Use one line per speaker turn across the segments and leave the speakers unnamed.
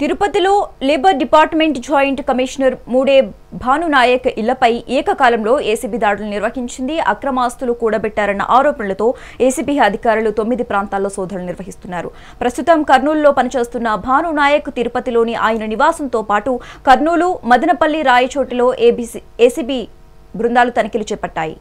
తిరుపతిలో labour department joint commissioner మూడే భానునాయక్ ఇళ్లపై ఏకకాలంలో ఏసీబీ దాడులు నిర్వహించింది. అక్రమాస్తులు కూడబెట్టారన్న ఆరోపణలతో ఏసీబీ అధికారులు 9 ప్రాంతాల్లో సోదాలు నిర్వహిస్తున్నారు. ప్రస్తుతం కర్నూలులో పనిచేస్తున్న భానునాయక్ తిరుపతిలోని ఆయన నివాసంతో పాటు కర్నూలు, మదనపల్లి, రాయచోటిలో ఏసీబీ బృందాలు తనిఖీలు చేపట్టాయి.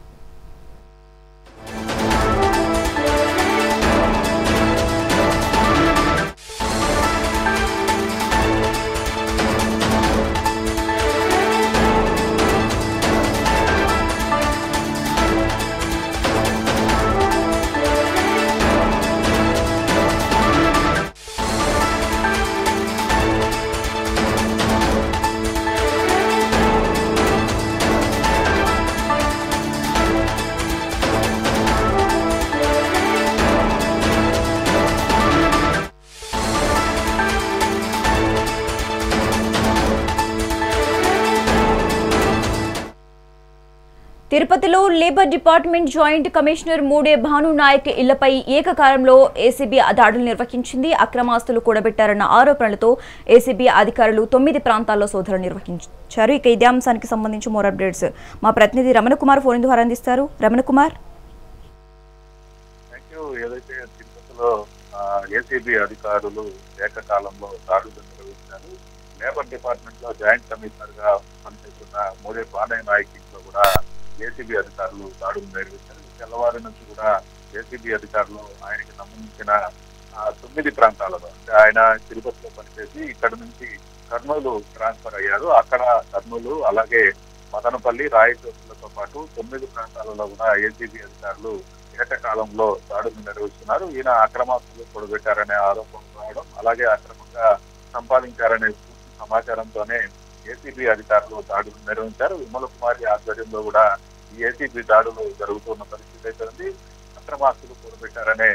తిరుపతిలో లేబర్ డిపార్ట్మెంట్ జాయింట్ కమిషనర్ మూడే భానునాయక్ ఇళ్లపై ఏకకాలంలో ఏసీబీ దాడులు నిర్వహించింది. అక్రమాస్తులు కూడబెట్టారన్న ఆరోపణలతో ఏసీబీ అధికారులు 9 ప్రాంతాల్లో సోదాలు నిర్వహించారు. ఇక ఇదే అంశానికి సంబంధించి మోర్ అప్డేట్స్ మా ప్రతినిధి రమణ కుమార్ ఫోన్ ద్వారా అందిస్తారు. రమణ కుమార్,
ఏదైతే తిరుపతిలో ఏసీబీ అధికారులు ఏకకాలంలో దాడులు నిర్వహించారు. లేబర్ డిపార్ట్మెంట్ లో జాయింట్ కమిషనర్ గా పనిచేస్తున్న మూడే భానునాయక్ ఇంట్లో కూడా ఏసీబీ అధికారులు దాడులు నిర్వహించారు. తెల్లవారి నుంచి కూడా ఏసీబీ అధికారులు ఆయనకి సంబంధించిన 9 ప్రాంతాలలో, అంటే ఆయన తిరుపతిలో పనిచేసి ఇక్కడ నుంచి కర్నూలు ట్రాన్స్ఫర్ అయ్యారు. అక్కడ కర్నూలు, అలాగే మదనపల్లి, రాయచోట్లతో పాటు 9 ప్రాంతాలలో కూడా ఏసీబీ అధికారులు ఏకకాలంలో దాడులు నిర్వహిస్తున్నారు. ఈయన అక్రమాస్తులు కూడబెట్టారనే ఆరోపణలు రావడం, అలాగే అక్రమంగా సంపాదించారనే పూర్తి సమాచారంతోనే ఏసీబీ అధికారులు దాడులు నిర్వహించారు. విమల కుమారి ఆధ్వర్యంలో కూడా ఈ ఏసీబీ దాడులు జరుగుతున్న పరిస్థితి అయితే ఉంది. అక్రమాస్తులు కూడబెట్టారనే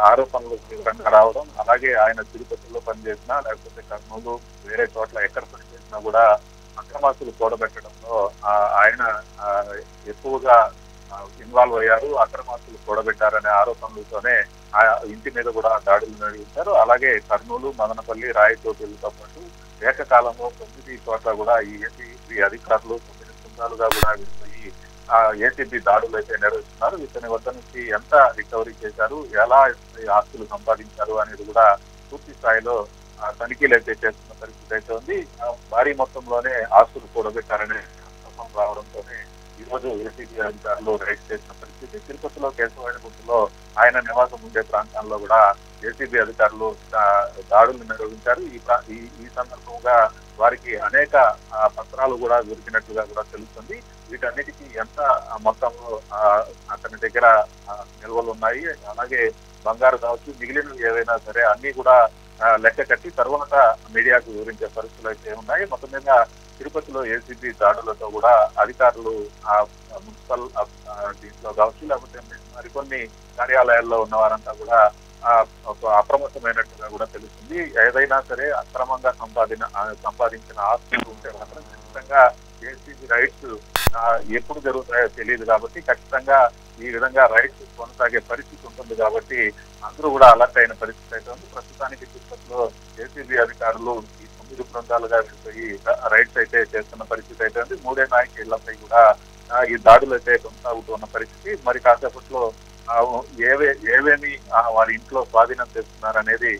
ఆరోపణలు తీవ్రంగా రావడం, అలాగే ఆయన తిరుపతిలో పనిచేసినా లేకపోతే కర్నూలు వేరే చోట్ల ఎక్కడ పనిచేసినా కూడా అక్రమాస్తులు కూడబెట్టడంలో ఆయన ఎక్కువగా ఇన్వాల్వ్ అయ్యారు. అక్రమాస్తులు కూడబెట్టారనే ఆరోపణలతోనే ఆ ఇంటి మీద కూడా దాడులు నిర్వహించారు. అలాగే కర్నూలు, మదనపల్లి, రాయచోటిలతో పాటు ఏకకాలంలో 9 చోట్ల కూడా ఈ ఏసీబీ అధికారులు 9 బృందాలుగా కూడా వెళ్ళిపోయి ఏసీబీ దాడులు అయితే నిర్వహిస్తున్నారు. ఇతని వద్ద నుంచి ఎంత రికవరీ చేశారు, ఎలా ఆస్తులు సంపాదించారు అనేది కూడా పూర్తి స్థాయిలో తనిఖీలు అయితే చేస్తున్న పరిస్థితి అయితే ఉంది. భారీ మొత్తంలోనే ఆస్తులు కూడబెట్టారనే రావడంతోనే ఈ రోజు ఏసీబీ అధికారులు రైడ్ చేసిన పరిస్థితి. తిరుపతిలో కేశవాయనగుంటలో ఆయన నివాసం ఉండే ప్రాంతాల్లో కూడా ఏసీబీ అధికారులు దాడులు నిర్వహించారు. ఈ సందర్భంగా వారికి అనేక పత్రాలు కూడా దొరికినట్లుగా కూడా తెలుస్తుంది. వీటన్నిటికీ ఎంత మొత్తంలో అతని దగ్గర నిల్వలు ఉన్నాయి, అలాగే బంగారు కావచ్చు, మిగిలినవి ఏవైనా సరే అన్ని కూడా లెక్క కట్టి తర్వాత మీడియాకు వివరించే పరిస్థితులు అయితే ఉన్నాయి. మొత్తం మీద తిరుపతిలో ఏసీబీ దాడులతో కూడా అధికారులు మున్సిపల్ దీంట్లో కావచ్చు, లేకపోతే మరికొన్ని కార్యాలయాల్లో ఉన్న వారంతా కూడా అప్రమత్తమైనట్టుగా కూడా తెలుస్తుంది. ఏదైనా సరే అక్రమంగా సంపాదించిన ఆస్తులు ఉంటే మాత్రం ఖచ్చితంగా ఏసీబీ రైట్స్ ఎప్పుడు జరుగుతాయో తెలియదు కాబట్టి ఖచ్చితంగా ఈ విధంగా రైట్స్ కొనసాగే పరిస్థితి ఉంటుంది కాబట్టి అందరూ కూడా అలర్ట్ అయిన పరిస్థితి అయితే ఉంది. ప్రస్తుతానికి తిరుపతిలో ఏసీబీ అధికారులు ఈ 9 బృందాలుగా వెళ్ళిపోయి రైట్స్ అయితే చేస్తున్న పరిస్థితి అయితే ఉంది. మూడే నాయకు ఇళ్లపై కూడా ఈ దాడులు అయితే కొనసాగుతున్న పరిస్థితి. మరి కాసేపట్లో ఏవేమి వారి ఇంట్లో స్వాధీనం చేస్తున్నారనేది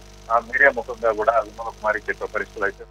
మీడియా ముఖంగా కూడా విమల కుమారి చెప్పే పరిస్థితులు అయితే